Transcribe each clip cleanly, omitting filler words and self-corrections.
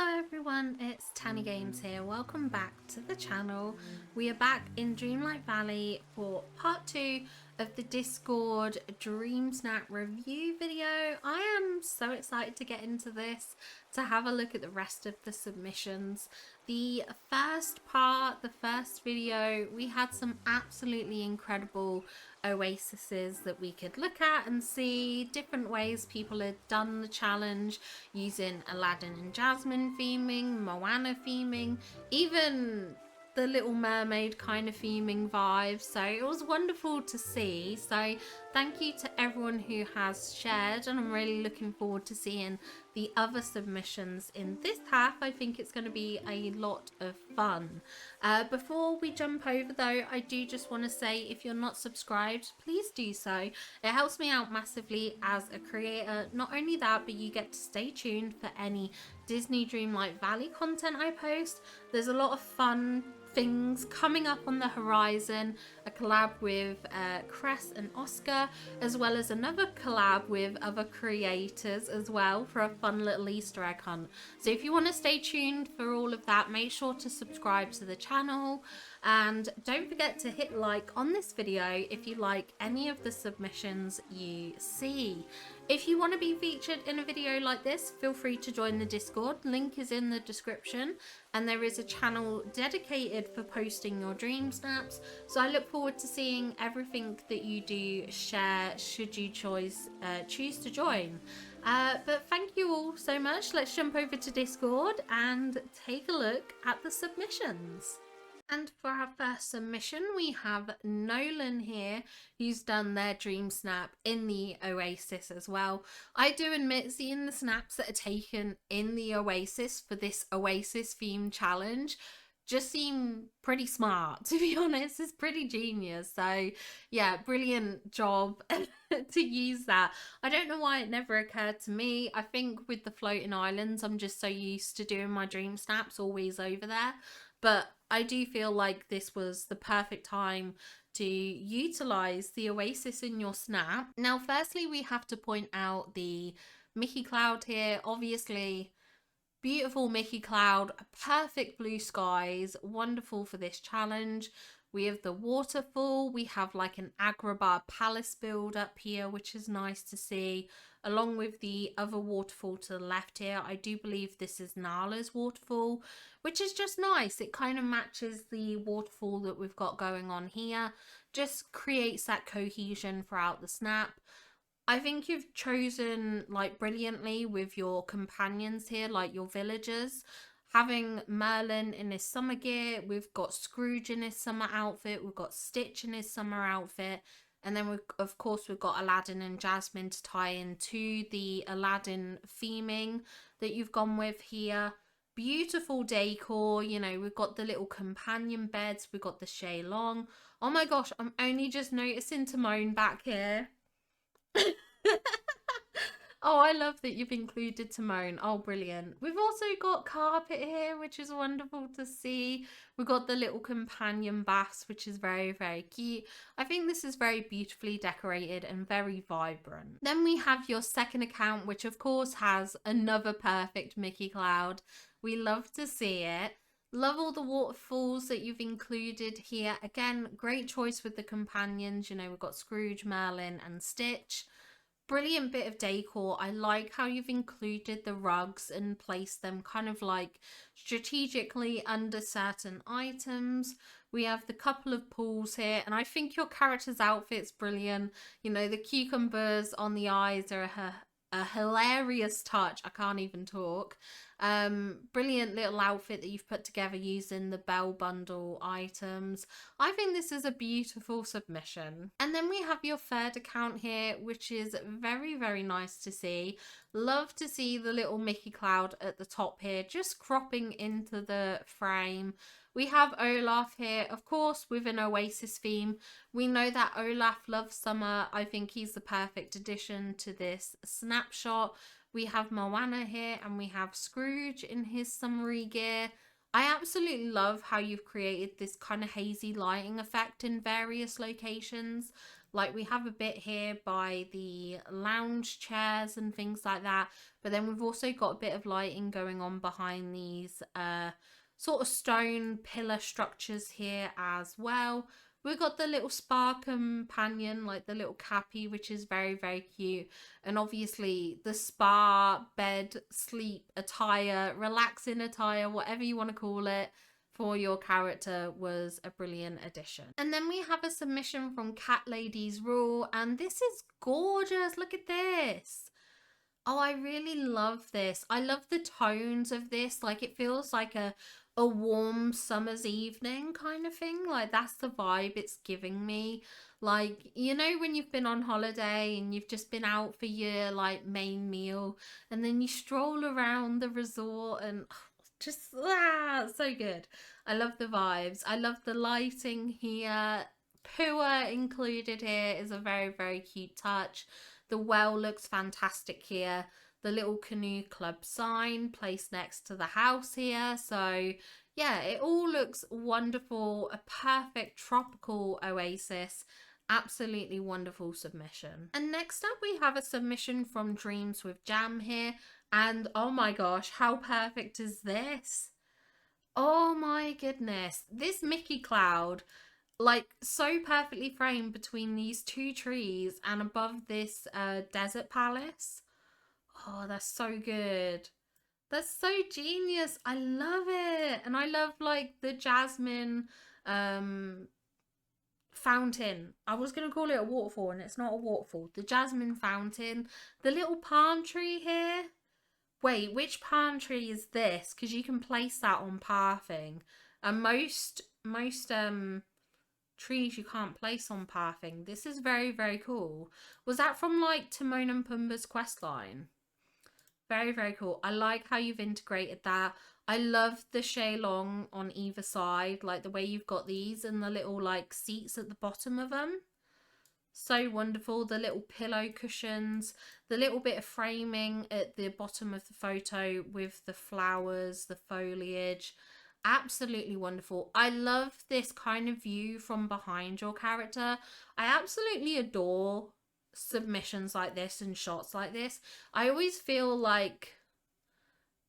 Hello everyone, it's Tanny Games here. Welcome back to the channel. We are back in Dreamlight Valley for part 2 of the Discord Dreamsnap review video. I am so excited to get into this, to have a look at the rest of the submissions. The first part, the first video, we had some absolutely incredible Oasises that we could look at and see different ways people had done the challenge using Aladdin and Jasmine theming, Moana theming, even the Little Mermaid kind of theming vibes. So it was wonderful to see. So thank you to everyone who has shared, and I'm really looking forward to seeing the other submissions in this half. I think it's going to be a lot of fun. Before we jump over though, I do just want to say, if you're not subscribed, please do so. It helps me out massively as a creator. Not only that, but you get to stay tuned for any Disney Dreamlight Valley content I post. There's a lot of fun things coming up on the horizon, a collab with Cress and Oscar, as well as another collab with other creators as well for a fun little Easter egg hunt. So if you want to stay tuned for all of that, make sure to subscribe to the channel, and don't forget to hit like on this video if you like any of the submissions you see. If you want to be featured in a video like this, feel free to join the Discord. Link is in the description, and there is a channel dedicated for posting your dream snaps. So I look forward to seeing everything that you do share should you choose to join. But thank you all so much. Let's jump over to Discord and take a look at the submissions. And for our first submission, we have Nolan here, who's done their dream snap in the Oasis as well. I do admit, seeing the snaps that are taken in the Oasis for this Oasis themed challenge just seem pretty smart, to be honest. It's pretty genius. So yeah, brilliant job to use that. I don't know why it never occurred to me. I think with the floating islands, I'm just so used to doing my dream snaps always over there. But I do feel like this was the perfect time to utilize the Oasis in your snap. Now, firstly, we have to point out the Mickey Cloud here. Obviously, beautiful Mickey Cloud, perfect blue skies, wonderful for this challenge. We have the waterfall. We have like an Agrabah palace build up here, which is nice to see, along with the other waterfall to the left here. I do believe this is Nala's waterfall, which is just nice. It kind of matches the waterfall that we've got going on here. Just creates that cohesion throughout the snap. I think you've chosen like brilliantly with your companions here, like your villagers. Having Merlin in his summer gear, we've got Scrooge in his summer outfit, we've got Stitch in his summer outfit, and then of course we've got Aladdin and Jasmine to tie into the Aladdin theming that you've gone with here. Beautiful decor, you know, we've got the little companion beds, we've got the Shaylong. Oh my gosh, I'm only just noticing Timon back here. Oh, I love that you've included Timon. Oh, brilliant. We've also got carpet here, which is wonderful to see. We've got the little companion baths, which is very, very cute. I think this is very beautifully decorated and very vibrant. Then we have your second account, which of course has another perfect Mickey Cloud. We love to see it. Love all the waterfalls that you've included here. Again, great choice with the companions. You know, we've got Scrooge, Merlin and Stitch. Brilliant bit of decor. I like how you've included the rugs and placed them kind of like strategically under certain items. We have the couple of pools here, and I think your character's outfit's brilliant. You know, the cucumbers on the eyes are a hilarious touch. I can't even talk. Brilliant little outfit that you've put together using the bell bundle items. I think this is a beautiful submission. And then we have your third account here, which is very, very nice to see. Love to see the little Mickey Cloud at the top here, just cropping into the frame. We have Olaf here, of course, with an Oasis theme. We know that Olaf loves summer. I think he's the perfect addition to this snapshot. We have Moana here, and we have Scrooge in his summery gear. I absolutely love how you've created this kind of hazy lighting effect in various locations. Like we have a bit here by the lounge chairs and things like that, but then we've also got a bit of lighting going on behind these sort of stone pillar structures here as well. We've got the little spa companion, like the little cappy, which is very, very cute. And obviously the spa, bed, sleep attire, relaxing attire, whatever you want to call it, for your character was a brilliant addition. And then we have a submission from Cat Ladies Rule, and this is gorgeous. Look at this. Oh, I really love this. I love the tones of this. Like it feels like a warm summer's evening kind of thing. Like that's the vibe it's giving me. Like, you know, when you've been on holiday and you've just been out for your like main meal and then you stroll around the resort and just so good. I love the vibes. I love the lighting here. Pua included here is a very, very cute touch. The well looks fantastic here. The little canoe club sign placed next to the house here. So yeah, it all looks wonderful. A perfect tropical oasis. Absolutely wonderful submission. And next up we have a submission from Dreams with Jam here. And oh my gosh, how perfect is this? Oh my goodness. This Mickey cloud, like so perfectly framed between these two trees and above this desert palace. Oh, that's so good. That's so genius. I love it. And I love like the jasmine fountain. I was going to call it a waterfall and it's not a waterfall. The jasmine fountain. The little palm tree here. Wait, which palm tree is this? Because you can place that on pathing. And most trees you can't place on pathing. This is very, very cool. Was that from like Timon and Pumbaa's quest line? Very, very cool. I like how you've integrated that. I love the Shaolong on either side, like the way you've got these and the little like seats at the bottom of them. So wonderful. The little pillow cushions, the little bit of framing at the bottom of the photo with the flowers, the foliage. Absolutely wonderful. I love this kind of view from behind your character. I absolutely adore submissions like this and shots like this. I always feel like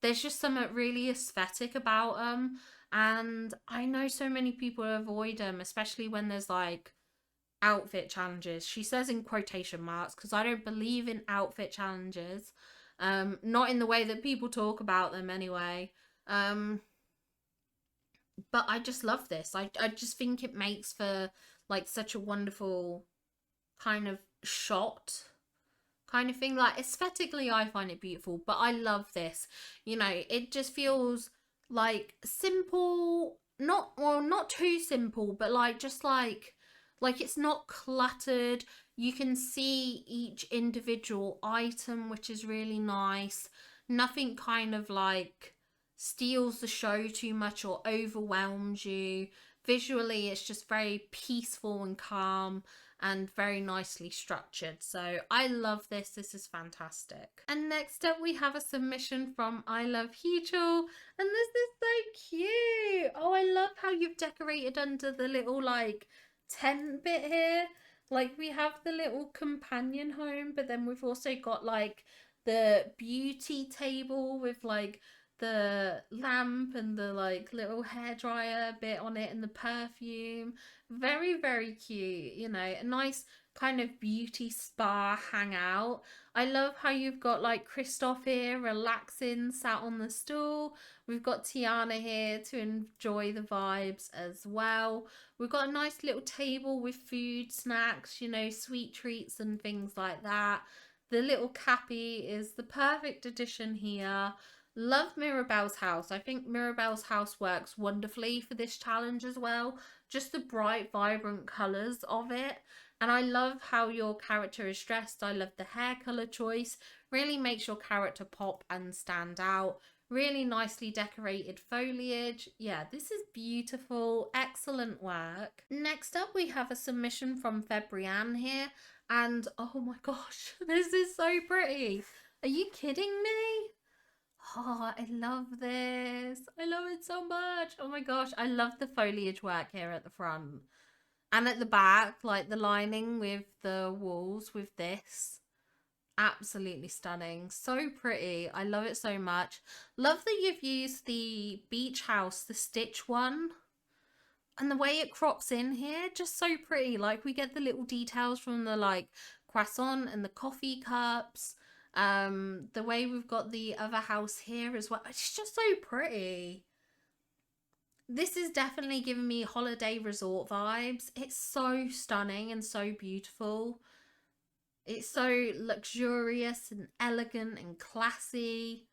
there's just something really aesthetic about them, and I know so many people avoid them, especially when there's like outfit challenges. She says in quotation marks because I don't believe in outfit challenges, not in the way that people talk about them anyway. But I just love this. I just think it makes for like such a wonderful kind of shot kind of thing. Like aesthetically I find it beautiful, but I love this. You know, it just feels like simple, not too simple, but like just like it's not cluttered. You can see each individual item, which is really nice. Nothing kind of like steals the show too much or overwhelms you. Visually it's just very peaceful and calm and very nicely structured. So I love this. This is fantastic. And next up we have a submission from I Love Heechul, and this is so cute. Oh, I love how you've decorated under the little like tent bit here. Like we have the little companion home, but then we've also got like the beauty table with like the lamp and the like little hairdryer bit on it and the perfume. Very, very cute. You know, a nice kind of beauty spa hangout. I love how you've got like Christoph here relaxing, sat on the stool. We've got Tiana here to enjoy the vibes as well. We've got a nice little table with food, snacks, you know, sweet treats and things like that. The little cappy is the perfect addition here. Love Mirabelle's house. I think Mirabelle's house works wonderfully for this challenge as well. Just the bright, vibrant colours of it. And I love how your character is dressed. I love the hair colour choice. Really makes your character pop and stand out. Really nicely decorated foliage. Yeah, this is beautiful. Excellent work. Next up, we have a submission from Febrianne here. And oh my gosh, this is so pretty. Are you kidding me? Oh, I love this. I love it so much. Oh my gosh, I love the foliage work here at the front. And at the back, like the lining with the walls with this, absolutely stunning. So pretty. I love it so much. Love that you've used the beach house, the stitch one. And the way it crops in here, just so pretty. Like we get the little details from the like croissant and the coffee cups. The way we've got the other house here as well. It's just so pretty. This is definitely giving me holiday resort vibes. It's so stunning and so beautiful. It's so luxurious and elegant and classy.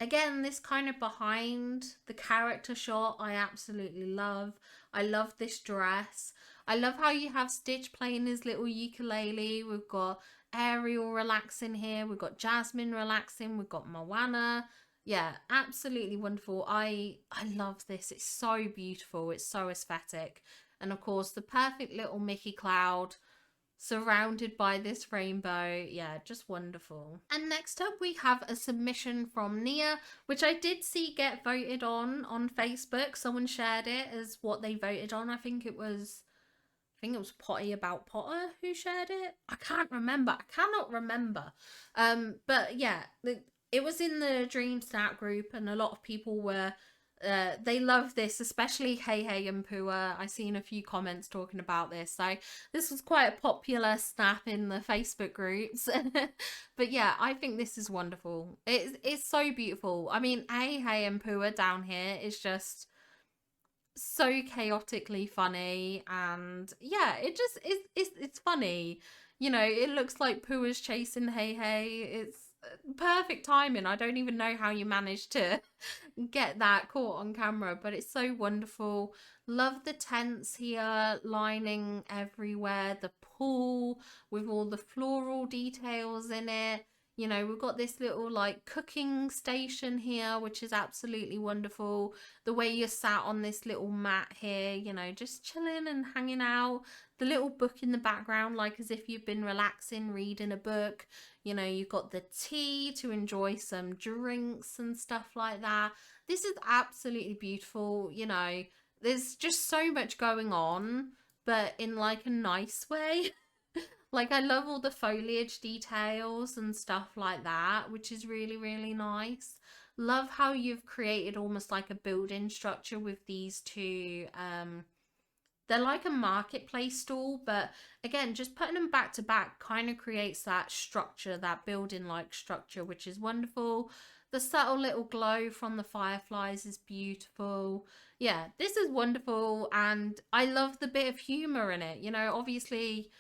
Again, this kind of behind the character shot, I absolutely love. I love this dress. I love how you have Stitch playing his little ukulele. We've got Ariel relaxing here. We've got Jasmine relaxing. We've got Moana. Yeah, absolutely wonderful. I love this. It's so beautiful. It's so aesthetic. And of course, the perfect little Mickey Cloud surrounded by this rainbow. Yeah, just wonderful. And next up we have a submission from Nia, which I did see get voted on Facebook. Someone shared it as what they voted on. I think it was Potty About Potter who shared it. I can't remember. I cannot remember. But yeah, it was in the Dreamsnap group, and a lot of people were they love this, especially Hey Hey and Pua. I seen a few comments talking about this, so this was quite a popular snap in the Facebook groups. But yeah, I think this is wonderful. It's so beautiful. I mean, Hey Hey and Pua down here is just so chaotically funny, and yeah, it just it's funny. You know, it looks like Pua's chasing Hey Hey. It's perfect timing. I don't even know how you managed to get that caught on camera, but it's so wonderful. Love the tents here, lining everywhere, the pool with all the floral details in it. You know, we've got this little like cooking station here, which is absolutely wonderful. The way you're sat on this little mat here, you know, just chilling and hanging out. The little book in the background, like as if you've been relaxing, reading a book. You know, you've got the tea to enjoy some drinks and stuff like that. This is absolutely beautiful. You know, there's just so much going on, but in like a nice way. Like I love all the foliage details and stuff like that, which is really, really nice. Love how you've created almost like a building structure with these two. They're like a marketplace stall, but again, just putting them back to back kind of creates that structure, that building like structure, which is wonderful. The subtle little glow from the fireflies is beautiful. Yeah, this is wonderful, and I love the bit of humor in it. You know, obviously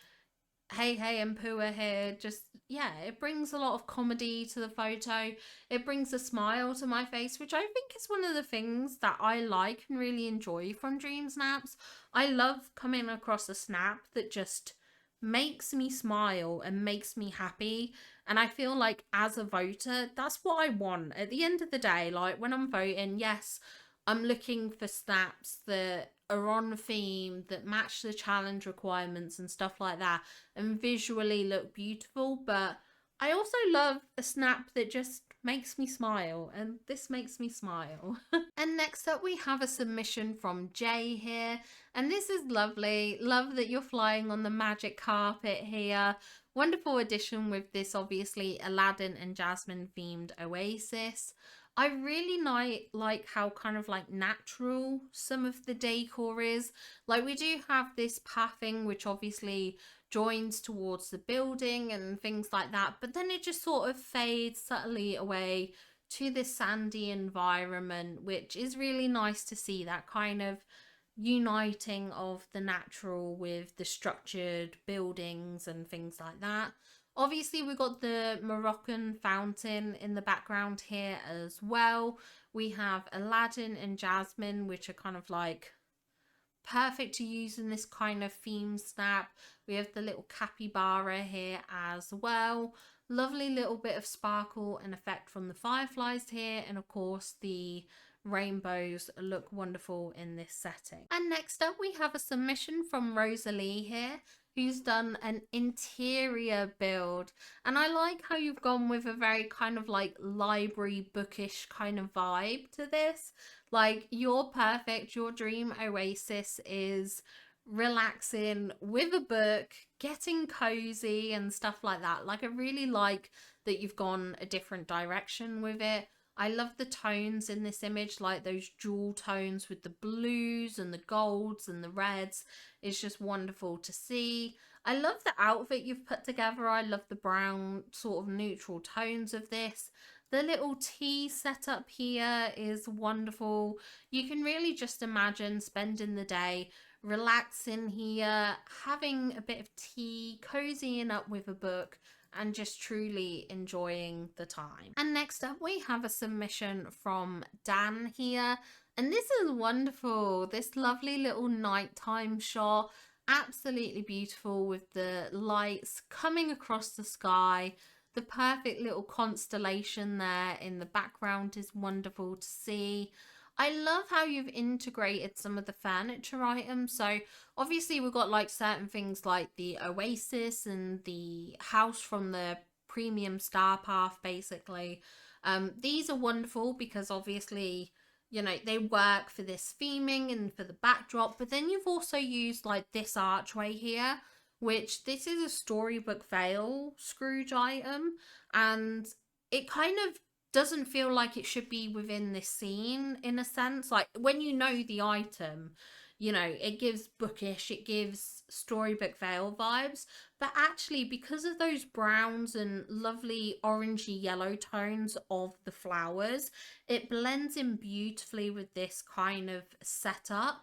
Hey Hey and Pooh here, just yeah, it brings a lot of comedy to the photo. It brings a smile to my face, which I think is one of the things that I like and really enjoy from Dream Snaps. I love coming across a snap that just makes me smile and makes me happy. And I feel like as a voter, that's what I want. At the end of the day, like when I'm voting, yes, I'm looking for snaps that are on theme, that match the challenge requirements and stuff like that, and visually look beautiful. But I also love a snap that just makes me smile, and this makes me smile. And next up we have a submission from Jay here, and this is lovely. Love that you're flying on the magic carpet here. Wonderful addition with this obviously Aladdin and Jasmine themed Oasis. I really like how kind of like natural some of the decor is. Like we do have this pathing which obviously joins towards the building and things like that, but then it just sort of fades subtly away to this sandy environment, which is really nice to see, that kind of uniting of the natural with the structured buildings and things like that. Obviously, we've got the Moroccan fountain in the background here as well. We have Aladdin and Jasmine, which are kind of like perfect to use in this kind of theme snap. We have the little capybara here as well. Lovely little bit of sparkle and effect from the fireflies here. And of course, the rainbows look wonderful in this setting. And next up, we have a submission from Rosalie here, who's done an interior build. And I like how you've gone with a very kind of like library bookish kind of vibe to this. Like, you're perfect. Your dream oasis is relaxing with a book, getting cozy and stuff like that. Like, I really like that you've gone a different direction with it. I love the tones in this image, like those jewel tones with the blues and the golds and the reds. It's just wonderful to see. I love the outfit you've put together. I love the brown sort of neutral tones of this. The little tea setup here is wonderful. You can really just imagine spending the day relaxing here, having a bit of tea, cozying up with a book, and just truly enjoying the time. And next up, we have a submission from Dan here. And this is wonderful. This lovely little nighttime shot. Absolutely beautiful with the lights coming across the sky. The perfect little constellation there in the background is wonderful to see. I love how you've integrated some of the furniture items. So obviously we've got like certain things like the Oasis and the house from the premium star path basically. These are wonderful because obviously, you know, they work for this theming and for the backdrop. But then you've also used like this archway here, which this is a storybook veil Scrooge item. And it kind of doesn't feel like it should be within this scene in a sense. Like when you know the item, you know, it gives bookish, it gives storybook veil vibes, but actually because of those browns and lovely orangey yellow tones of the flowers, it blends in beautifully with this kind of setup.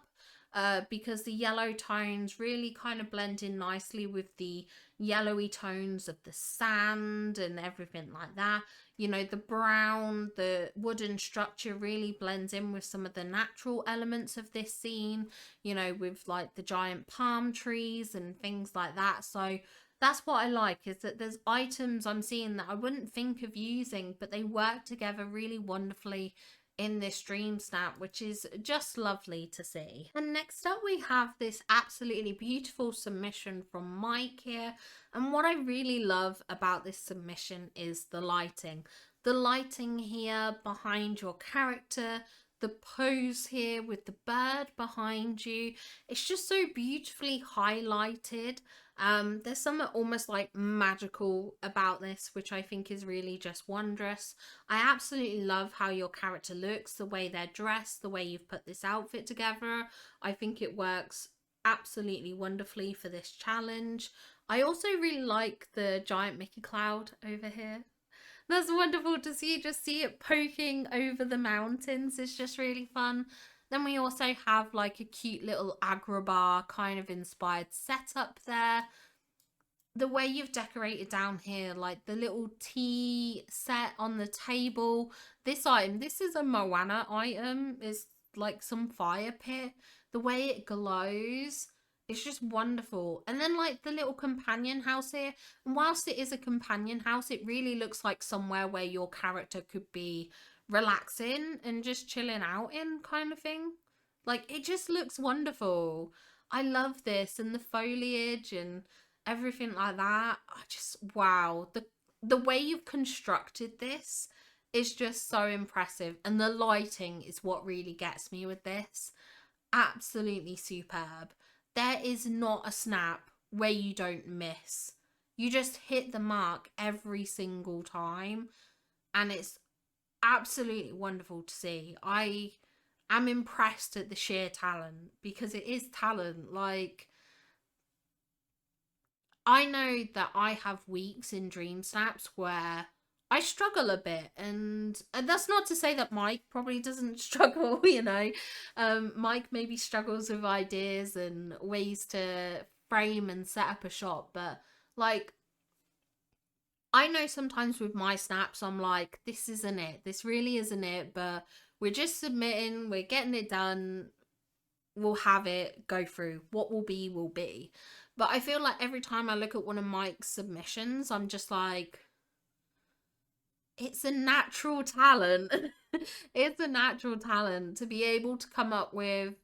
Because the yellow tones really kind of blend in nicely with the yellowy tones of the sand and everything like that. You know, the brown, the wooden structure really blends in with some of the natural elements of this scene, you know, with like the giant palm trees and things like that. So that's what I like, is that there's items I'm seeing that I wouldn't think of using, but they work together really wonderfully in this Dreamsnap, which is just lovely to see. And next up we have this absolutely beautiful submission from Mike here, and what I really love about this submission is the lighting. The lighting here behind your character, the pose here with the bird behind you, it's just so beautifully highlighted. There's something almost like magical about this, which I think is really just wondrous. I absolutely love how your character looks, the way they're dressed, the way you've put this outfit together. I think it works absolutely wonderfully for this challenge. I also really like the giant Mickey cloud over here. That's wonderful to see, just see it poking over the mountains. It's just really fun. Then we also have like a cute little Agrabah kind of inspired setup there. The way you've decorated down here, like the little tea set on the table. This item, this is a Moana item, is like some fire pit. The way it glows, it's just wonderful. And then like the little companion house here, and whilst it is a companion house, it really looks like somewhere where your character could be relaxing and just chilling out in, kind of thing. Like, it just looks wonderful. I love this, and the foliage and everything like that. I just, wow, the way you've constructed this is just so impressive, and the lighting is what really gets me with this. Absolutely superb. There is not a snap where you don't miss. You just hit the mark every single time, and it's absolutely wonderful to see. I am impressed at the sheer talent, because it is talent. Like, I know that I have weeks in Dreamsnaps where I struggle a bit, and that's not to say that Mike probably doesn't struggle, you know. Mike maybe struggles with ideas and ways to frame and set up a shot, but like, I know sometimes with my snaps, I'm like, this isn't it. This really isn't it, but we're just submitting, we're getting it done. We'll have it go through. What will be, will be. But I feel like every time I look at one of Mike's submissions, I'm just like, it's a natural talent. It's a natural talent to be able to come up with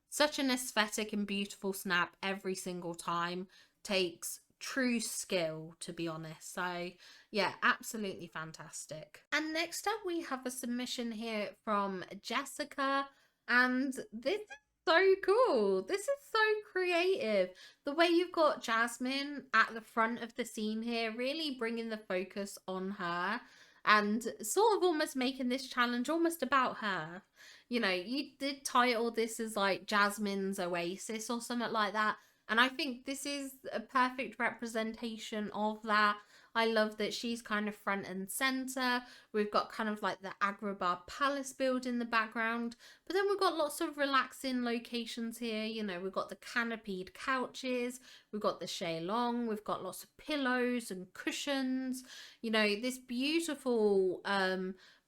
such an aesthetic and beautiful snap every single time. Takes true skill, to be honest. So yeah, absolutely fantastic. And next up we have a submission here from Jessica, and this so cool. This is so creative. The way you've got Jasmine at the front of the scene here, really bringing the focus on her and sort of almost making this challenge almost about her. You know, you did title this as like Jasmine's Oasis or something like that. And I think this is a perfect representation of that. I love that she's kind of front and center. We've got kind of like the Agrabah Palace build in the background. But then we've got lots of relaxing locations here. You know, we've got the canopied couches, we've got the shalong, we've got lots of pillows and cushions. You know, this beautiful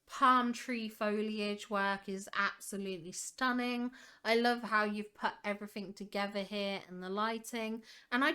palm tree foliage work is absolutely stunning. I love how you've put everything together here and the lighting. And I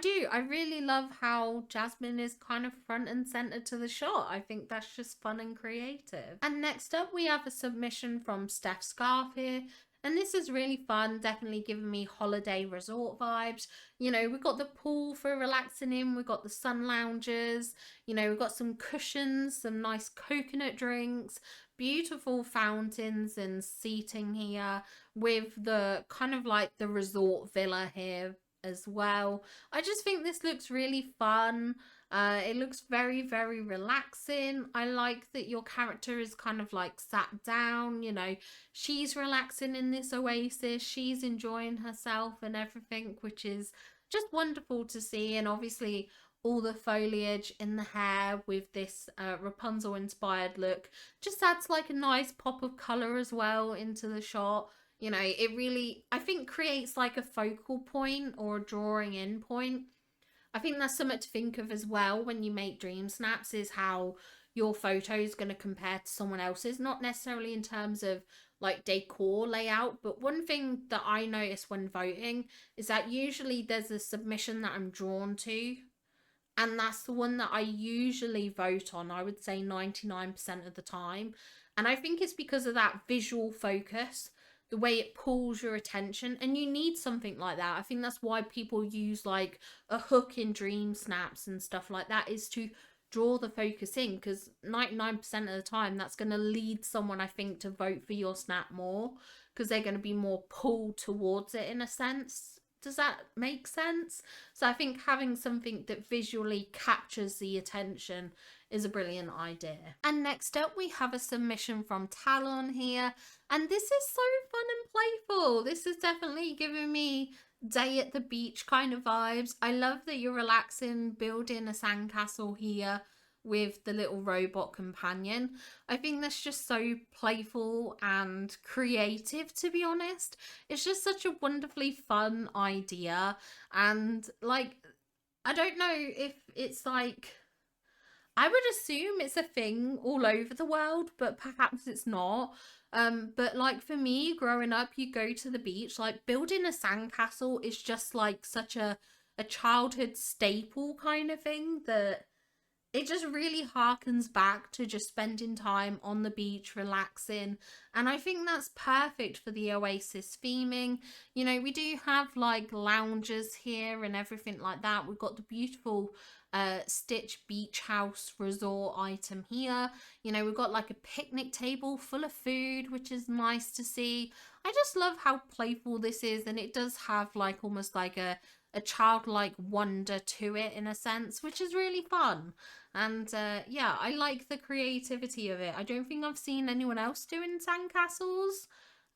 really love how Jasmine is kind of front and center to the shot. I think that's just fun and creative. And next up we have a submission from Steph Scarf here. And this is really fun, definitely giving me holiday resort vibes. You know, we've got the pool for relaxing in, we've got the sun loungers, you know, we've got some cushions, some nice coconut drinks, beautiful fountains and seating here with the kind of like the resort villa here as well. I just think this looks really fun. It looks very, very relaxing. I like that your character is kind of like sat down, you know, she's relaxing in this oasis, she's enjoying herself and everything, which is just wonderful to see. And obviously all the foliage in the hair with this Rapunzel inspired look just adds like a nice pop of color as well into the shot. You know, it really, I think, creates like a focal point or a drawing in point. I think that's something to think of as well when you make dream snaps, is how your photo is going to compare to someone else's, not necessarily in terms of like decor layout, but one thing that I notice when voting is that usually there's a submission that I'm drawn to, and that's the one that I usually vote on, I would say 99% of the time. And I think it's because of that visual focus, the way it pulls your attention, and you need something like that. I think that's why people use like a hook in dream snaps and stuff like that, is to draw the focus in, because 99% of the time that's going to lead someone, I think, to vote for your snap more, because they're going to be more pulled towards it in a sense. Does that make sense? So I think having something that visually captures the attention is a brilliant idea. And next up we have a submission from Talon here, and this is so fun and playful. This is definitely giving me day at the beach kind of vibes. I love that you're relaxing, building a sandcastle here with the little robot companion. I think that's just so playful and creative, to be honest. It's just such a wonderfully fun idea, and like, I don't know if it's like, I would assume it's a thing all over the world, but perhaps it's not. But like for me, growing up, you go to the beach, like building a sandcastle is just like such a childhood staple kind of thing, that it just really harkens back to just spending time on the beach, relaxing. And I think that's perfect for the Oasis theming. You know, we do have like lounges here and everything like that. We've got the beautiful Stitch Beach House resort item here. You know, we've got like a picnic table full of food, which is nice to see. I just love how playful this is, and it does have like almost like a childlike wonder to it in a sense, which is really fun. And yeah, I like the creativity of it. I don't think I've seen anyone else doing sandcastles.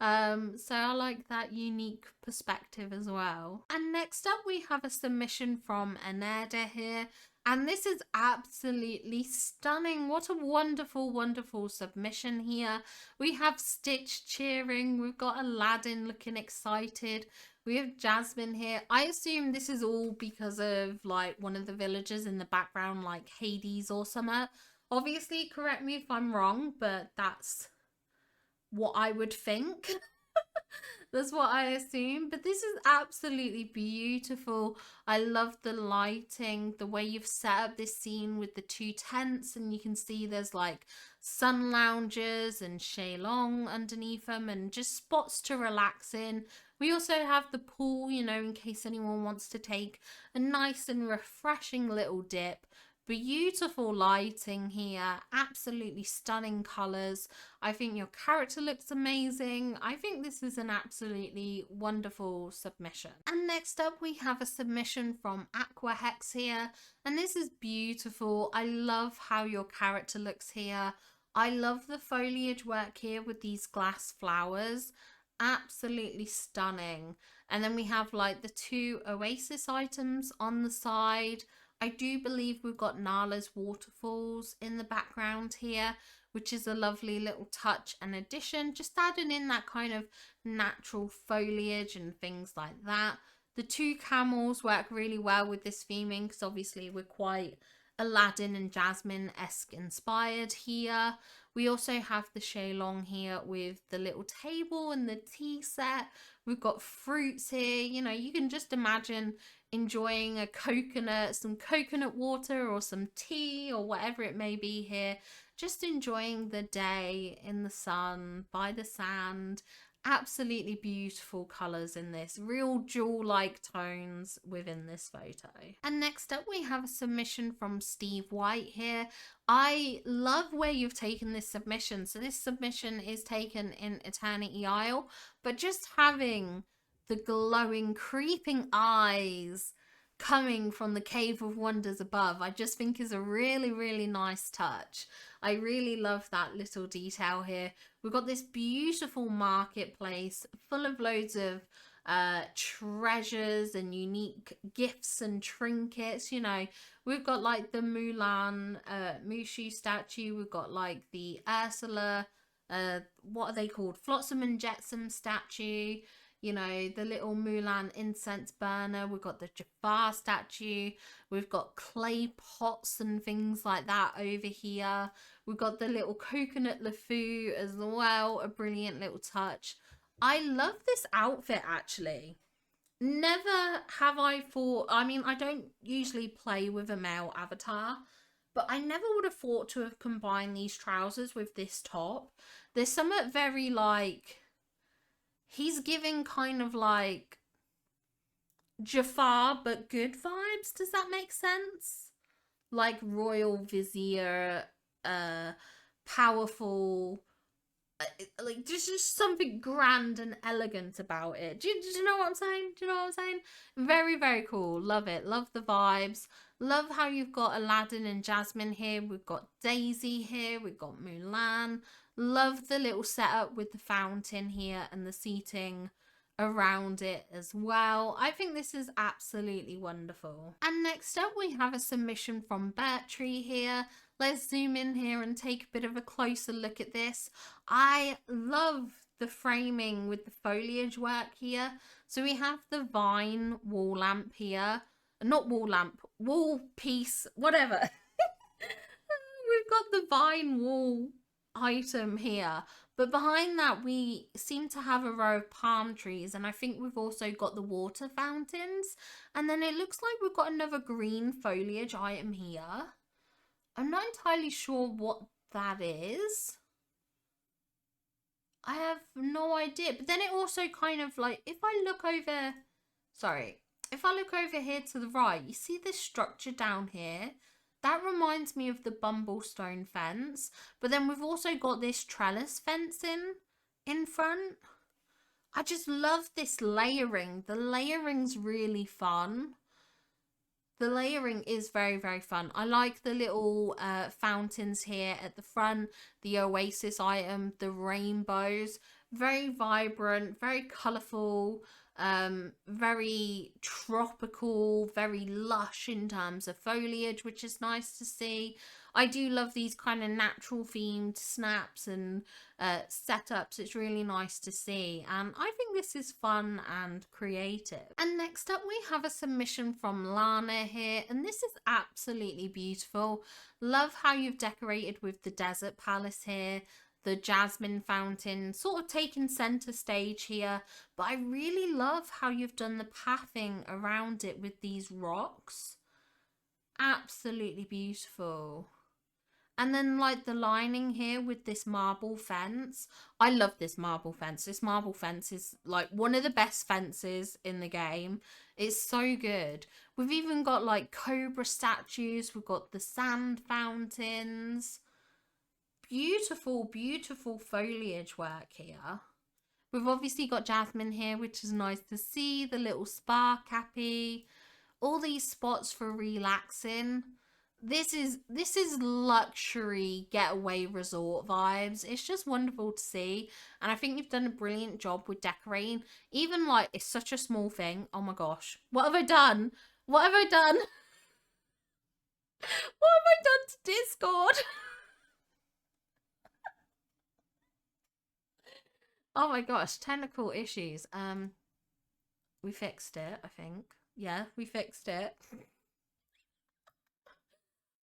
So I like that unique perspective as well. And next up we have a submission from Aneda here. And this is absolutely stunning. What a wonderful, wonderful submission here. We have Stitch cheering. We've got Aladdin looking excited. We have Jasmine here. I assume this is all because of like one of the villagers in the background, like Hades or something. Obviously, correct me if I'm wrong, but that's what I would think. That's what I assume. But this is absolutely beautiful. I love the lighting, the way you've set up this scene with the two tents, and you can see there's like sun lounges and shalong underneath them and just spots to relax in. We also have the pool, you know, in case anyone wants to take a nice and refreshing little dip. Beautiful lighting here, absolutely stunning colors. I think your character looks amazing. I think this is an absolutely wonderful submission. And next up we have a submission from Aqua Hex here, and this is beautiful. I love how your character looks here. I love the foliage work here with these glass flowers, absolutely stunning. And then we have like the 2 Oasis items on the side. I do believe we've got Nala's waterfalls in the background here, which is a lovely little touch and addition, just adding in that kind of natural foliage and things like that. The 2 camels work really well with this theming because obviously we're quite Aladdin and Jasmine-esque inspired here. We also have the Shalong here with the little table and the tea set. We've got fruits here. You know, you can just imagine enjoying a coconut, some coconut water or some tea or whatever it may be here. Just enjoying the day in the sun, by the sand. Absolutely beautiful colours in this, real jewel-like tones within this photo. And next up we have a submission from Steve White here. I love where you've taken this submission. So this submission is taken in Eternity Isle, but just having the glowing, creeping eyes coming from the Cave of Wonders above, I just think is a really, really nice touch. I really love that little detail here. We've got this beautiful marketplace full of loads of treasures and unique gifts and trinkets. You know, we've got like the Mulan Mushu statue. We've got like the Ursula, what are they called? Flotsam and Jetsam statue. You know, the little Mulan incense burner. We've got the Jafar statue. We've got clay pots and things like that over here. We've got the little coconut LeFou as well. A brilliant little touch. I love this outfit actually. Never have I thought, I mean, I don't usually play with a male avatar, but I never would have thought to have combined these trousers with this top. There's something very like, he's giving kind of like Jafar but good vibes. Does that make sense? Like royal vizier, powerful, like just something grand and elegant about it. Do you know what I'm saying? Do you know what I'm saying? Very, very cool. Love it. Love the vibes. Love how you've got Aladdin and Jasmine here. We've got Daisy here. We've got Mulan. Love the little setup with the fountain here and the seating around it as well. I think this is absolutely wonderful. And next up we have a submission from Bertree here. Let's zoom in here and take a bit of a closer look at this. I love the framing with the foliage work here. So we have the vine wall lamp here. Not wall lamp, wall piece, whatever. We've got the vine wall item here, but behind that we seem to have a row of palm trees, and I think we've also got the water fountains, and then it looks like we've got another green foliage item here. I'm not entirely sure what that is. I have no idea, but then it also kind of like, if I look over here to the right, you see this structure down here. That reminds me of the Bumblestone fence, but then we've also got this trellis fencing in front. I just love this layering. The layering's really fun. The layering is very, very fun. I like the little fountains here at the front, the Oasis item, the rainbows. Very vibrant, very colourful, very tropical, very lush in terms of foliage, which is nice to see. I do love these kind of natural themed snaps and setups. It's really nice to see, and I think this is fun and creative. And next up we have a submission from Lana here, and this is absolutely beautiful. Love how you've decorated with the desert palace here. The jasmine fountain sort of taking center stage here, but I really love how you've done the pathing around it with these rocks. Absolutely beautiful. And then like the lining here with this marble fence. I love this marble fence. This marble fence is like one of the best fences in the game. It's so good. We've even got like cobra statues. We've got the sand fountains. Beautiful, beautiful foliage work here. We've obviously got Jasmine here, which is nice to see. The little spa cappy. All these spots for relaxing. This is luxury getaway resort vibes. It's just wonderful to see, and I think you've done a brilliant job with decorating. Even like it's such a small thing. Oh my gosh, what have I done? What have I done? What have I done to Discord? Oh my gosh, technical issues. We fixed it, I think. Yeah, we fixed it.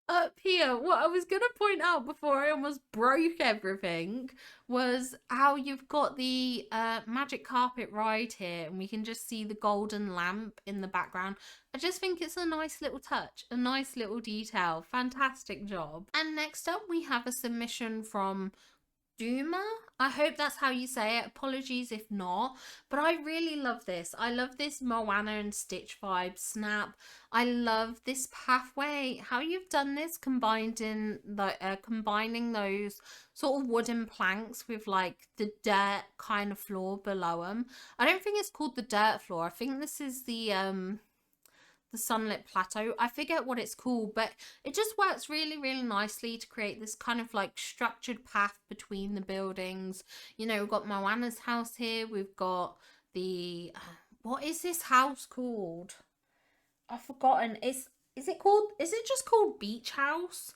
Up here, what I was gonna point out before I almost broke everything was how you've got the magic carpet ride here, and we can just see the golden lamp in the background. I just think it's a nice little touch, a nice little detail. Fantastic job. And next up we have a submission from Duma. I hope that's how you say it. Apologies if not. But I really love this. I love this Moana and Stitch vibe snap. I love this pathway. How you've done this, combined in the combining those sort of wooden planks with like the dirt kind of floor below them. I don't think it's called the dirt floor. I think this is the sunlit plateau. I forget what it's called, but it just works really, really nicely to create this kind of like structured path between the buildings. You know, we've got Moana's house here. We've got the what is this house called? I've forgotten. Is it called, is it just called Beach House?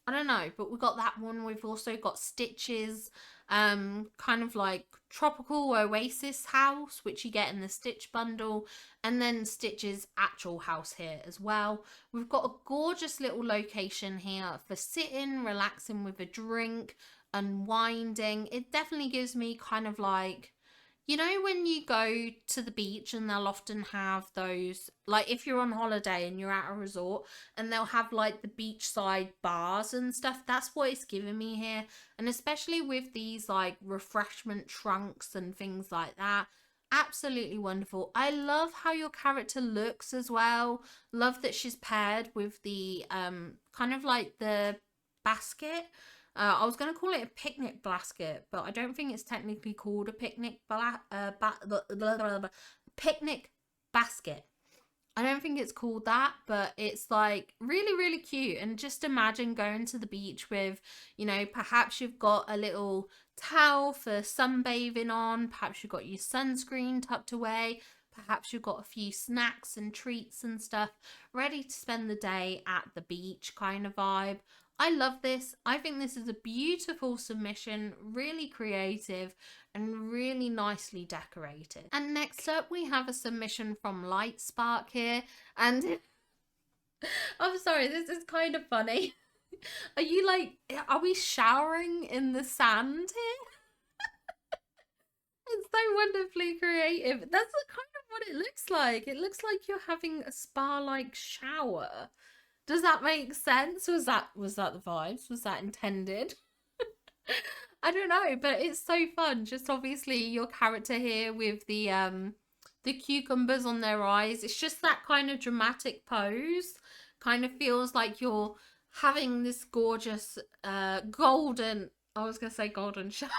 I don't know, but we've got that one. We've also got Stitch's kind of like tropical oasis house, which you get in the Stitch bundle, and then Stitch's actual house here as well. We've got a gorgeous little location here for sitting, relaxing with a drink, unwinding. It definitely gives me kind of like, you know, when you go to the beach and they'll often have those, like if you're on holiday and you're at a resort and they'll have like the beachside bars and stuff. That's what it's giving me here. And especially with these like refreshment trunks and things like that. Absolutely wonderful. I love how your character looks as well. Love that she's paired with the kind of like the basket. I was going to call it a picnic basket, but I don't think it's technically called a picnic basket. I don't think it's called that, but it's like really, really cute. And just imagine going to the beach with, you know, perhaps you've got a little towel for sunbathing on, perhaps you've got your sunscreen tucked away, perhaps you've got a few snacks and treats and stuff ready to spend the day at the beach kind of vibe. I love this. I think this is a beautiful submission, really creative and really nicely decorated. And next up we have a submission from Light Spark here, and I'm sorry, this is kind of funny. Are you like, are we showering in the sand here? It's so wonderfully creative. That's kind of what it looks like. It looks like you're having a spa-like shower. Does that make sense? Was that the vibes? Was that intended? I don't know, but it's so fun. Just obviously your character here with the cucumbers on their eyes. It's just that kind of dramatic pose. Kind of feels like you're having this gorgeous golden, I was gonna say golden shower.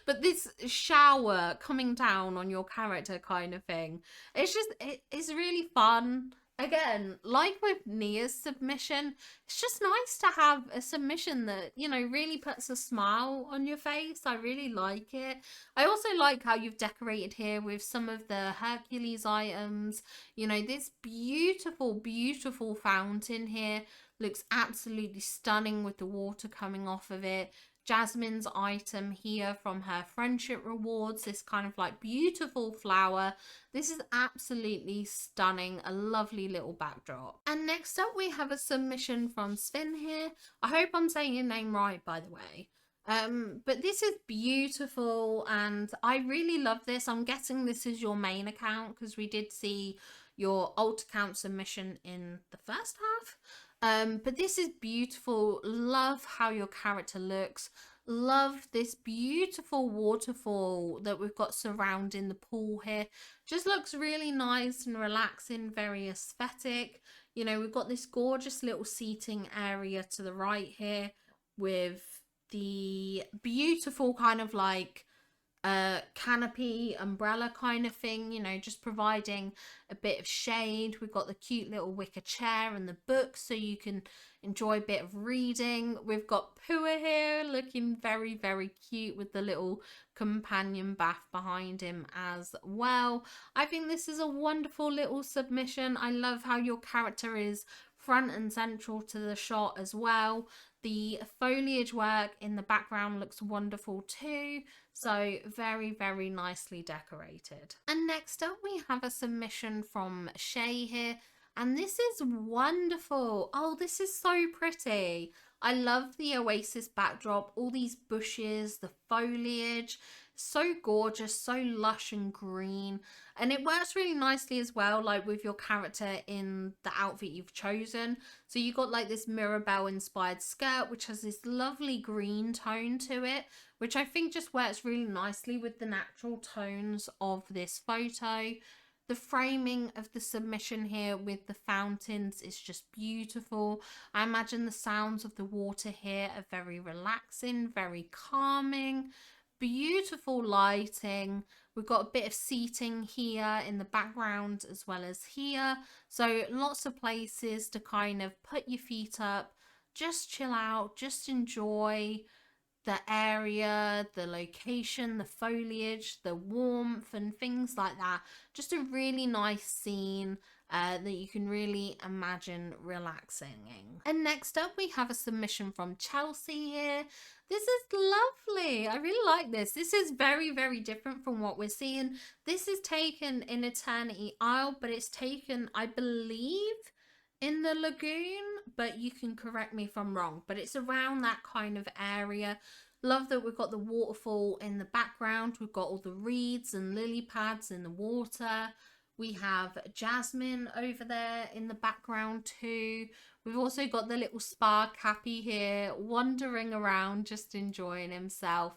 But this shower coming down on your character kind of thing. It's just it's really fun. Again, like with Nia's submission, it's just nice to have a submission that, you know, really puts a smile on your face. I really like it. I also like how you've decorated here with some of the Hercules items. You know, this beautiful, beautiful fountain here looks absolutely stunning with the water coming off of it. Jasmine's item here from her friendship rewards, this kind of like beautiful flower. This is absolutely stunning, a lovely little backdrop. And next up we have a submission from Sven here. I hope I'm saying your name right, by the way. But this is beautiful and I really love this. I'm guessing this is your main account because we did see your alt account submission in the first half. But this is beautiful. Love how your character looks. Love this beautiful waterfall that we've got surrounding the pool here. Just looks really nice and relaxing, very aesthetic. You know, we've got this gorgeous little seating area to the right here with the beautiful kind of like canopy umbrella kind of thing, you know, just providing a bit of shade. We've got the cute little wicker chair and the book so you can enjoy a bit of reading. We've got Pua here looking very, very cute with the little companion bath behind him as well. I think this is a wonderful little submission. I love how your character is front and central to the shot as well. The foliage work in the background looks wonderful too. So very, very nicely decorated. And next up we have a submission from Shay here. And this is wonderful. Oh, this is so pretty. I love the Oasis backdrop, all these bushes, the foliage. So gorgeous, so lush and green. And it works really nicely as well, like with your character in the outfit you've chosen. So you got like this Mirabelle inspired skirt, which has this lovely green tone to it, which I think just works really nicely with the natural tones of this photo. The framing of the submission here with the fountains is just beautiful. I imagine the sounds of the water here are very relaxing, very calming. Beautiful lighting. We've got a bit of seating here in the background as well as here. So lots of places to kind of put your feet up, just chill out, just enjoy the area, the location, the foliage, the warmth and things like that. Just a really nice scene that you can really imagine relaxing. And next up we have a submission from Chelsea here. This is lovely. I really like this. This is very, very different from what we're seeing. This is taken in Eternity Isle, but it's taken, I believe, in the lagoon, but you can correct me if I'm wrong, but it's around that kind of area. Love that we've got the waterfall in the background. We've got all the reeds and lily pads in the water. We have Jasmine over there in the background too. We've also got the little spa Cappy here wandering around just enjoying himself.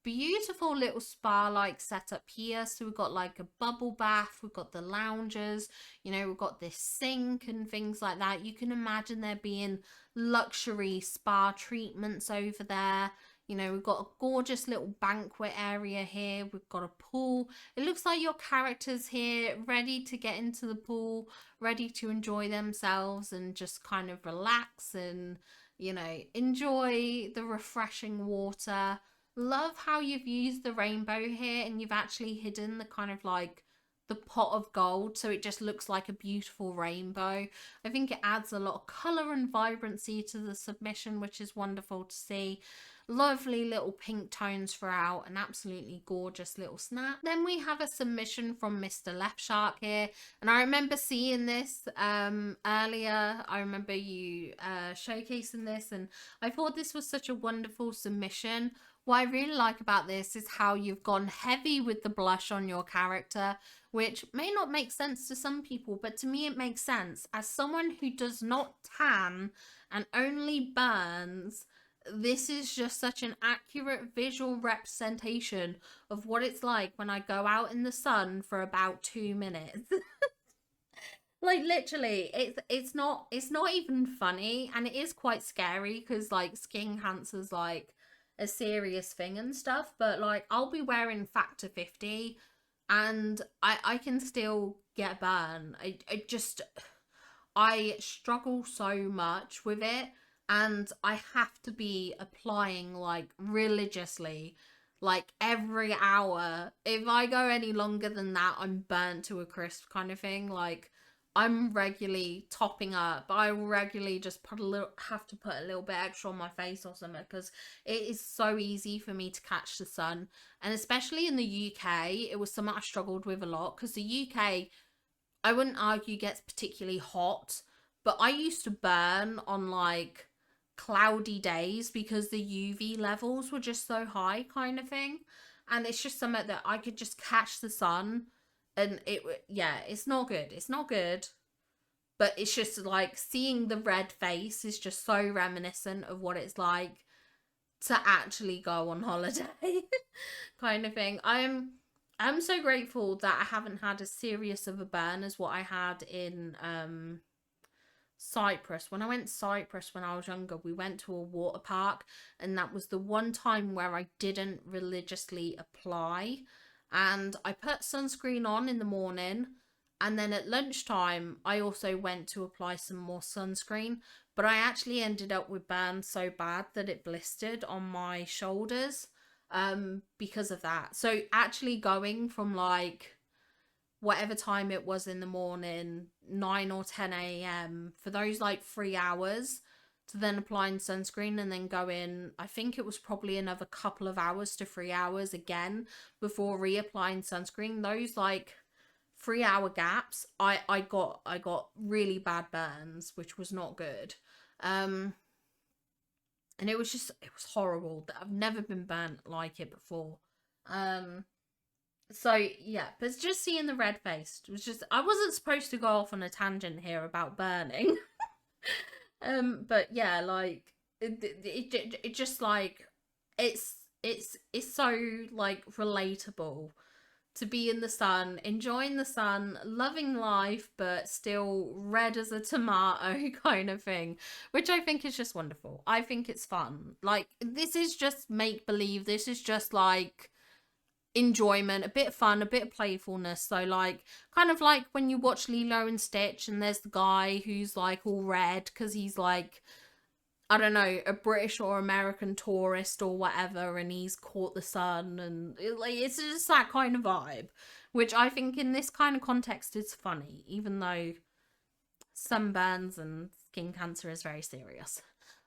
Beautiful little spa like setup here. So we've got like a bubble bath, we've got the loungers, you know, we've got this sink and things like that. You can imagine there being luxury spa treatments over there. You know, we've got a gorgeous little banquet area here. We've got a pool. It looks like your characters here ready to get into the pool, ready to enjoy themselves and just kind of relax and, you know, enjoy the refreshing water. Love how you've used the rainbow here and you've actually hidden the kind of like the pot of gold so it just looks like a beautiful rainbow. I think it adds a lot of colour and vibrancy to the submission, which is wonderful to see. Lovely little pink tones throughout, an absolutely gorgeous little snap. Then we have a submission from Mr. Left Shark here, and I remember seeing this earlier. I remember you showcasing this, and I thought this was such a wonderful submission. What I really like about this is how you've gone heavy with the blush on your character, which may not make sense to some people, but to me it makes sense. As someone who does not tan and only burns, this is just such an accurate visual representation of what it's like when I go out in the sun for about 2 minutes. Like literally, it's not even funny, and it is quite scary because like skin cancer's like a serious thing and stuff, but like I'll be wearing Factor 50 and I can still get a burn. I struggle so much with it, and I have to be applying like religiously, like every hour. If I go any longer than that, I'm burnt to a crisp kind of thing. Like I'm regularly topping up. I will regularly just have to put a little bit extra on my face or something because it is so easy for me to catch the sun. And especially in the UK, it was something I struggled with a lot because the UK, I wouldn't argue, gets particularly hot, but I used to burn on like cloudy days because the UV levels were just so high kind of thing. And it's just something that I could just catch the sun and yeah, it's not good. It's not good. but it's just like seeing the red face is just so reminiscent of what it's like to actually go on holiday. Kind of thing. I'm so grateful that I haven't had as serious of a burn as what I had in Cyprus. When I went to Cyprus when I was younger, we went to a water park, and that was the one time where I didn't religiously apply. And I put sunscreen on in the morning, and then at lunchtime, I also went to apply some more sunscreen. But I actually ended up with burns so bad that it blistered on my shoulders because of that. So actually going from like whatever time it was in the morning, 9 or 10 a.m., for those like 3 hours to then applying sunscreen and then going, I think it was probably another couple of hours to 3 hours again before reapplying sunscreen. Those like 3 hour gaps, I got really bad burns, which was not good. And it was horrible. That I've never been burnt like it before. So yeah, but just seeing the red face was just, I wasn't supposed to go off on a tangent here about burning. But yeah, like it just like it's so like relatable to be in the sun, enjoying the sun, loving life, but still red as a tomato kind of thing, which I think is just wonderful. I think it's fun. Like, this is just make believe. This is just like enjoyment, a bit of fun, a bit of playfulness. So like, kind of like when you watch Lilo and Stitch and there's the guy who's like all red because he's like, I don't know, a British or American tourist or whatever, and he's caught the sun, and it's just that kind of vibe, which I think in this kind of context is funny, even though sunburns and skin cancer is very serious.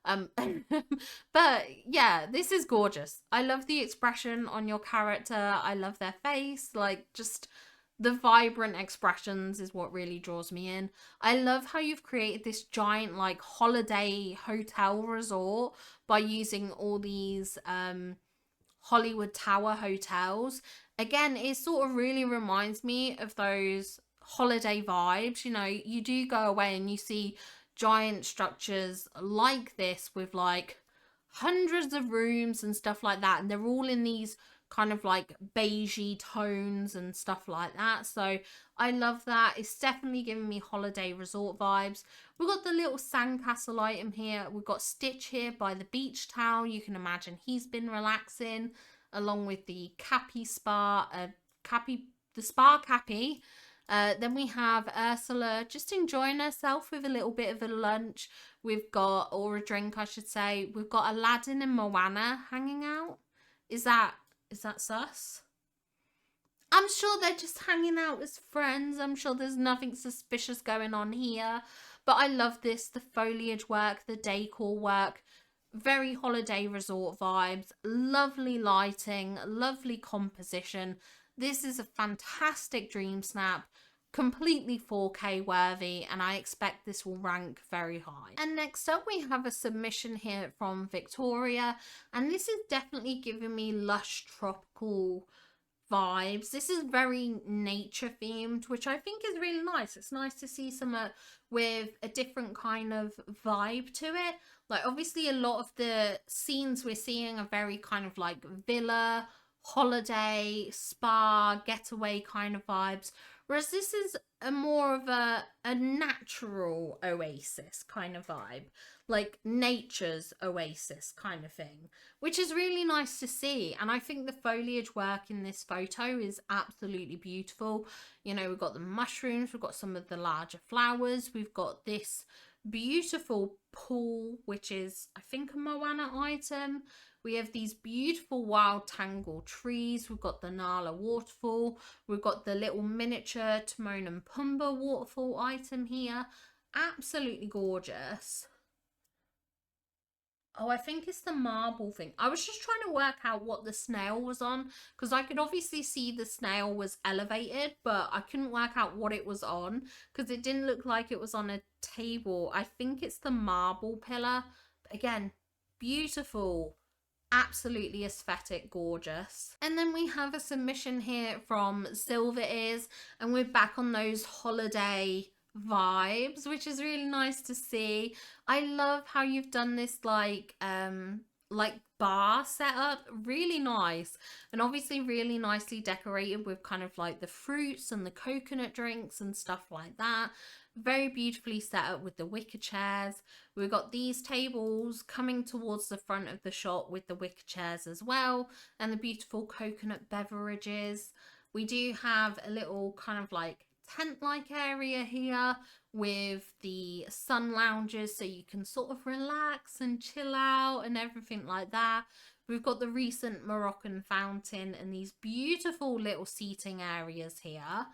But yeah, this is gorgeous. I love the expression on your character. I love their face. Like, just the vibrant expressions is what really draws me in. I love how you've created this giant like holiday hotel resort by using all these Hollywood Tower hotels. Again, it sort of really reminds me of those holiday vibes. You know, you do go away and you see giant structures like this with like hundreds of rooms and stuff like that, and they're all in these kind of like beigey tones and stuff like that. So I love that. It's definitely giving me holiday resort vibes. We've got the little sandcastle item here. We've got Stitch here by the beach towel. You can imagine he's been relaxing, along with the Cappy spa, the spa Cappy. Then we have Ursula just enjoying herself with a little bit of a lunch. We've got, or a drink I should say. We've got Aladdin and Moana hanging out. Is that sus? I'm sure they're just hanging out as friends. I'm sure there's nothing suspicious going on here. But I love this. The foliage work, the decor work. Very holiday resort vibes. Lovely lighting. Lovely composition. This is a fantastic Dreamsnap. Completely 4K worthy, and I expect this will rank very high. And next up we have a submission here from Victoria, and this is definitely giving me lush tropical vibes. This is very nature themed, which I think is really nice. It's nice to see some with a different kind of vibe to it. Like, obviously a lot of the scenes we're seeing are very kind of like villa, holiday, spa, getaway kind of vibes. Whereas this is a more of a natural oasis kind of vibe. Like nature's oasis kind of thing. Which is really nice to see. And I think the foliage work in this photo is absolutely beautiful. You know, we've got the mushrooms, we've got some of the larger flowers. We've got this beautiful pool, which is, I think, a Moana item. We have these beautiful wild tangle trees. We've got the Nala waterfall. We've got the little miniature Timon and Pumbaa waterfall item here. Absolutely gorgeous. Oh, I think it's the marble thing. I was just trying to work out what the snail was on, because I could obviously see the snail was elevated, but I couldn't work out what it was on, because it didn't look like it was on a table. I think it's the marble pillar. But again, beautiful. Absolutely aesthetic, gorgeous. And then we have a submission here from Silver Ears, and we're back on those holiday vibes, which is really nice to see. I love how you've done this like bar setup, really nice, and obviously really nicely decorated with kind of like the fruits and the coconut drinks and stuff like that. Very beautifully set up with the wicker chairs. We've got these tables coming towards the front of the shop with the wicker chairs as well, and the beautiful coconut beverages. We do have a little kind of like tent-like area here with the sun lounges, so you can sort of relax and chill out and everything like that. We've got the recent Moroccan fountain and these beautiful little seating areas here.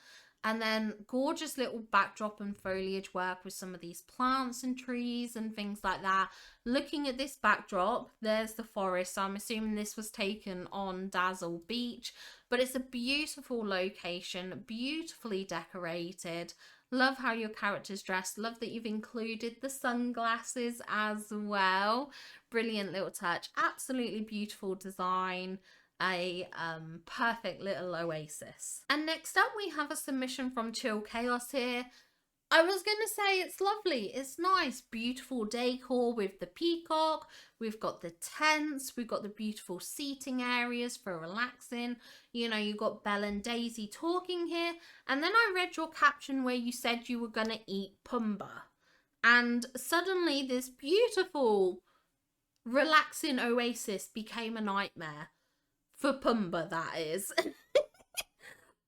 And then gorgeous little backdrop and foliage work with some of these plants and trees and things like that. Looking at this backdrop, there's the forest. So I'm assuming this was taken on Dazzle Beach. But it's a beautiful location, beautifully decorated. Love how your character's dressed. Love that you've included the sunglasses as well. Brilliant little touch. Absolutely beautiful design. A perfect little oasis. And next up we have a submission from Chill Chaos here. I was going to say it's lovely, it's nice, beautiful decor with the peacock, we've got the tents, we've got the beautiful seating areas for relaxing, you know, you've got Belle and Daisy talking here, and then I read your caption where you said you were going to eat Pumbaa, and suddenly this beautiful relaxing oasis became a nightmare. For Pumbaa, that is. Poor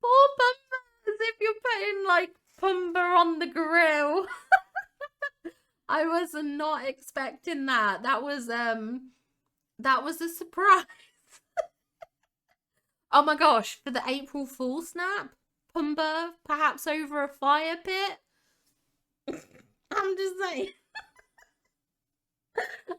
Pumbaa, as if you're putting like Pumbaa on the grill. I was not expecting that. That was a surprise. Oh my gosh, for the April Fool snap, Pumbaa perhaps over a fire pit. I'm just saying.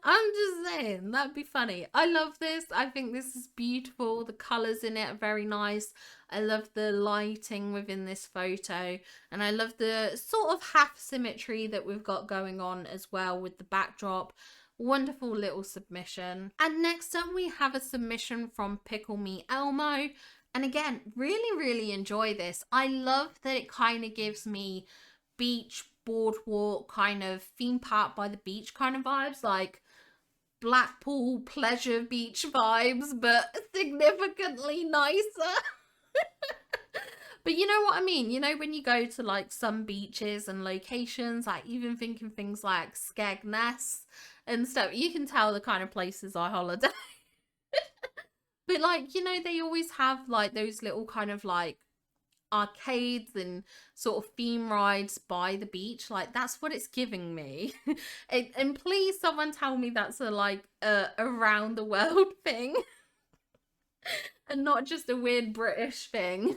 I'm just saying, that'd be funny. I love this. I think this is beautiful. The colours in it are very nice. I love the lighting within this photo. And I love the sort of half symmetry that we've got going on as well with the backdrop. Wonderful little submission. And next up we have a submission from Pickle Me Elmo. And again, really enjoy this. I love that it kind of gives me beach boardwalk kind of theme park by the beach kind of vibes, like Blackpool pleasure beach vibes, but significantly nicer. But you know what I mean, you know, when you go to like some beaches and locations, like even thinking things like Skegness and stuff, you can tell the kind of places I holiday. But like, you know, they always have like those little kind of like arcades and sort of theme rides by the beach. Like that's what it's giving me. And please someone tell me that's a like around the world thing and not just a weird British thing.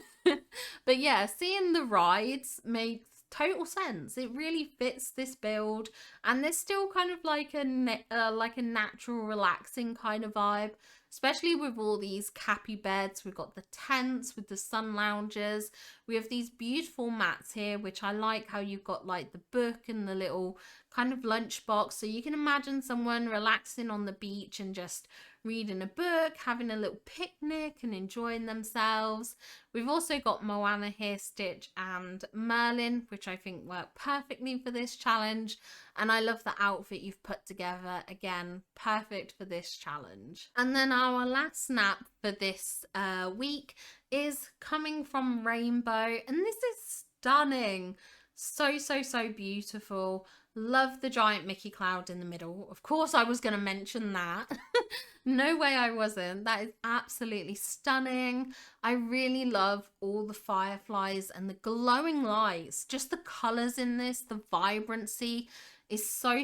But yeah, seeing the rides makes total sense. It really fits this build, and there's still kind of like a natural relaxing kind of vibe, especially with all these cappy beds. We've got the tents with the sun lounges. We have these beautiful mats here, which I like how you've got like the book and the little kind of lunchbox, so you can imagine someone relaxing on the beach and just reading a book, having a little picnic and enjoying themselves. We've also got Moana here, Stitch and Merlin, which I think work perfectly for this challenge. And I love the outfit you've put together. Again, perfect for this challenge. And then our last snap for this week is coming from Rainbow. And this is stunning. So beautiful. Love the giant Mickey cloud in the middle. Of course I was going to mention that. No way I wasn't. That is absolutely stunning. I really love all the fireflies and the glowing lights. Just the colours in this, the vibrancy is so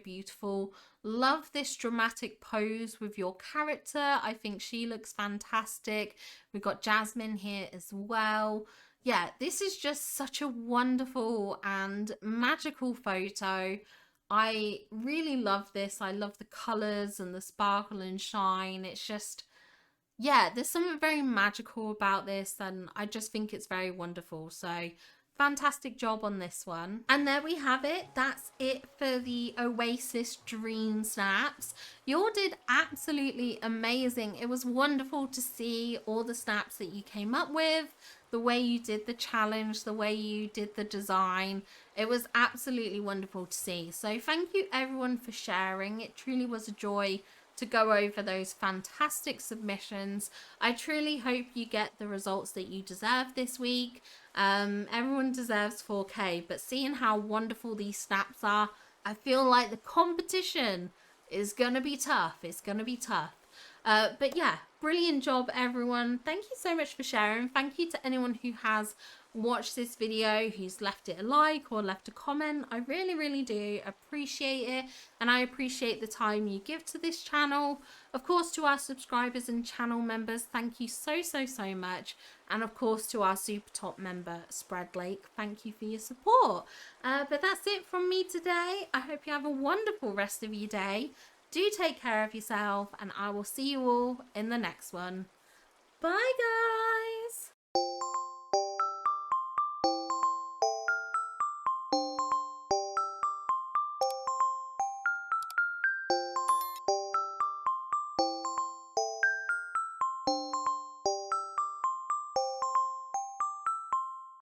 beautiful. Love this dramatic pose with your character. I think she looks fantastic. We've got Jasmine here as well. Yeah, this is just such a wonderful and magical photo. I really love this. I love the colours and the sparkle and shine. It's just, yeah, there's something very magical about this, and I just think it's very wonderful. So fantastic job on this one. And there we have it. That's it for the Oasis Dream Snaps. You all did absolutely amazing. It was wonderful to see all the snaps that you came up with, the way you did the challenge, the way you did the design. It was absolutely wonderful to see. So thank you everyone for sharing. It truly was a joy to go over those fantastic submissions. I truly hope you get the results that you deserve this week. Everyone deserves 4K, but seeing how wonderful these snaps are, I feel like the competition is gonna be tough. It's gonna be tough. But yeah, brilliant job everyone. Thank you so much for sharing. Thank you to anyone who has watched this video, who's left it a like or left a comment. I really do appreciate it, and I appreciate the time you give to this channel. Of course, to our subscribers and channel members, thank you so much. And of course to our super top member Spread Lake, thank you for your support. But that's it from me today. I hope you have a wonderful rest of your day. Do take care of yourself, and I will see you all in the next one. Bye guys.